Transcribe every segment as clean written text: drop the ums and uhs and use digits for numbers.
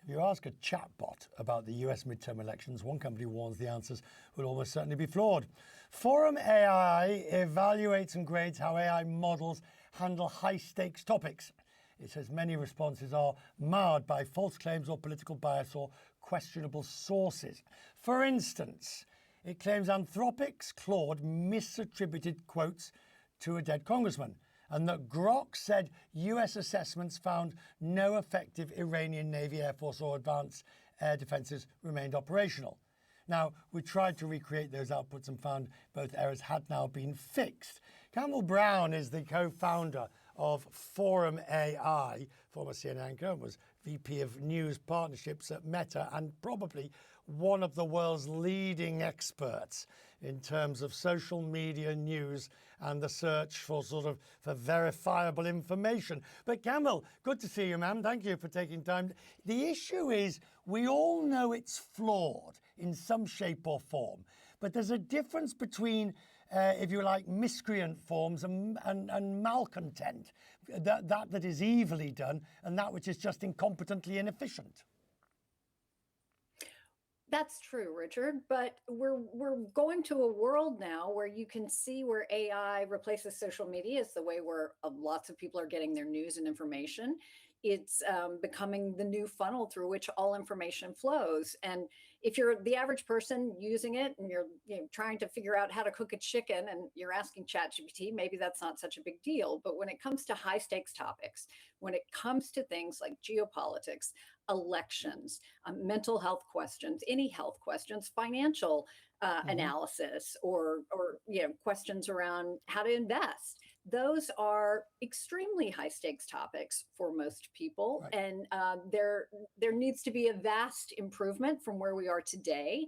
If you ask a chatbot about the US midterm elections, one company warns the answers will almost certainly be flawed. Forum AI evaluates and grades how AI models handle high-stakes topics. It says many responses are marred by false claims or political bias or questionable sources. For instance, it claims Anthropic's Claude misattributed quotes to a dead congressman, and that Grok said US assessments found no effective Iranian Navy, Air Force or advanced air defences remained operational. Now, we tried to recreate those outputs and found both errors had now been fixed. Campbell Brown is the co-founder of Forum AI, former CNN anchor, was VP of News Partnerships at Meta, and probably one of the world's leading experts in terms of social media news and the search for for verifiable information. But Campbell, good to see you, man. Thank you for taking time. The issue is we all know it's flawed in some shape or form, but there's a difference between if you like, miscreant forms and malcontent, that is evilly done, and that which is just incompetently inefficient. That's true, Richard, but we're going to a world now where you can see where AI replaces social media. It's the way where lots of people are getting their news and information. It's becoming the new funnel through which all information flows. And if you're the average person using it and you're trying to figure out how to cook a chicken and you're asking ChatGPT, maybe that's not such a big deal. But when it comes to high stakes topics, when it comes to things like geopolitics, elections, mental health questions, any health questions, financial analysis, or questions around how to invest. Those are extremely high stakes topics for most people, right. And there needs to be a vast improvement from where we are today,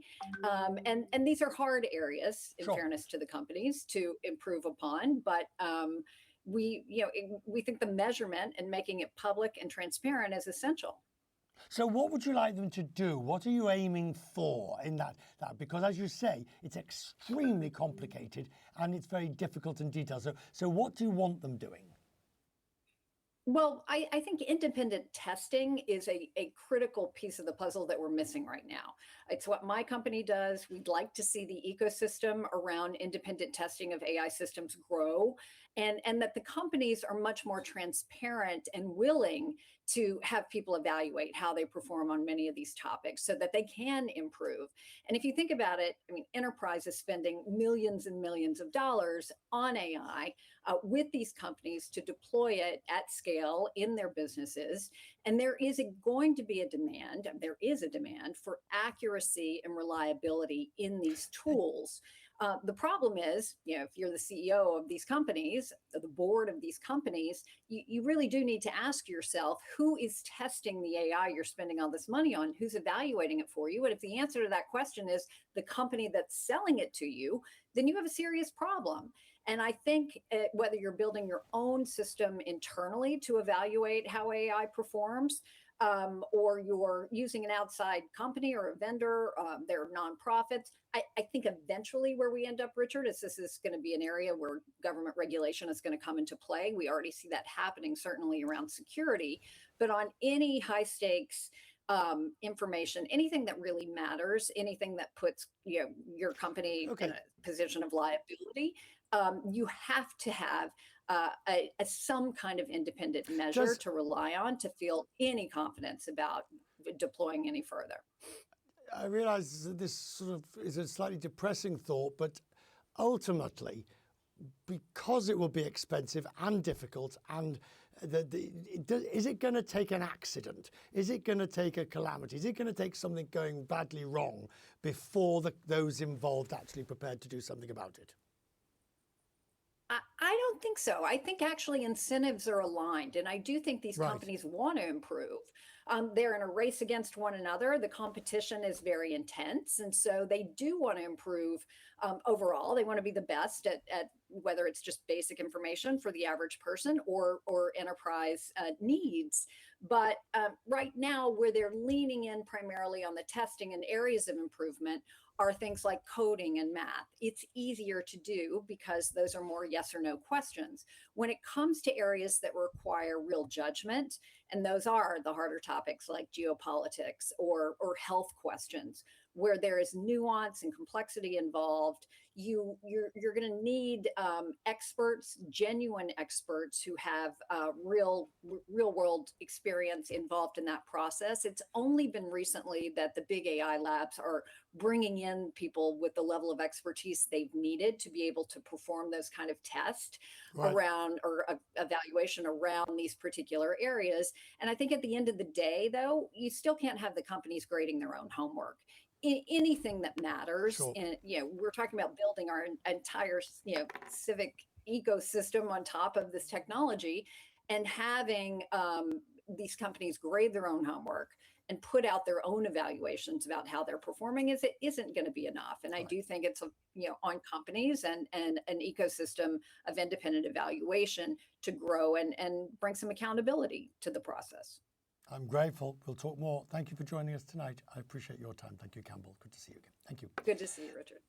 and these are hard areas, in fairness to the companies, to improve upon, but. We think the measurement and making it public and transparent is essential. So what would you like them to do? What are you aiming for in that? Because as you say, it's extremely complicated and it's very difficult and detailed. So what do you want them doing? Well, I think independent testing is a critical piece of the puzzle that we're missing right now. It's what my company does. We'd like to see the ecosystem around independent testing of AI systems grow, and that the companies are much more transparent and willing to have people evaluate how they perform on many of these topics so that they can improve. And if you think about it, I mean, enterprise is spending millions and millions of dollars on AI with these companies to deploy it at scale in their businesses. And there is going to be a demand for accuracy and reliability in these tools. The problem is, if you're the CEO of these companies, the board of these companies, you really do need to ask yourself, who is testing the AI you're spending all this money on? Who's evaluating it for you? And if the answer to that question is the company that's selling it to you, then you have a serious problem. And I think whether you're building your own system internally to evaluate how AI performs, or you're using an outside company or a vendor, they're nonprofits. I think eventually where we end up, Richard, is this is going to be an area where government regulation is going to come into play. We already see that happening, certainly around security, but on any high stakes information, anything that really matters, anything that puts your company in a position of liability, you have to have some kind of independent measure to rely on to feel any confidence about deploying any further. I realize that this sort of is a slightly depressing thought, but ultimately, because it will be expensive and difficult, and is it going to take an accident? Is it going to take a calamity? Is it going to take something going badly wrong before those involved actually prepared to do something about it? I don't think so. I think actually incentives are aligned, and I do think these companies want to improve. They're in a race against one another. The competition is very intense, and so they do want to improve overall. They want to be the best at whether it's just basic information for the average person or enterprise needs. But right now, where they're leaning in primarily on the testing and areas of improvement are things like coding and math. It's easier to do because those are more yes or no questions. When it comes to areas that require real judgment And those are the harder topics like geopolitics or health questions, where there is nuance and complexity involved. You're going to need experts, genuine experts who have real world experience involved in that process. It's only been recently that the big AI labs are bringing in people with the level of expertise they've needed to be able to perform those kind of tests Right. around or evaluation around these particular areas. And I think at the end of the day, though, you still can't have the companies grading their own homework. Anything that matters, Sure. and we're talking about building our entire civic ecosystem on top of this technology, and having these companies grade their own homework and put out their own evaluations about how they're performing isn't going to be enough. And I Right. do think it's on companies and an ecosystem of independent evaluation to grow and bring some accountability to the process. I'm grateful. We'll talk more. Thank you for joining us tonight. I appreciate your time. Thank you, Campbell. Good to see you again. Thank you. Good to see you, Richard.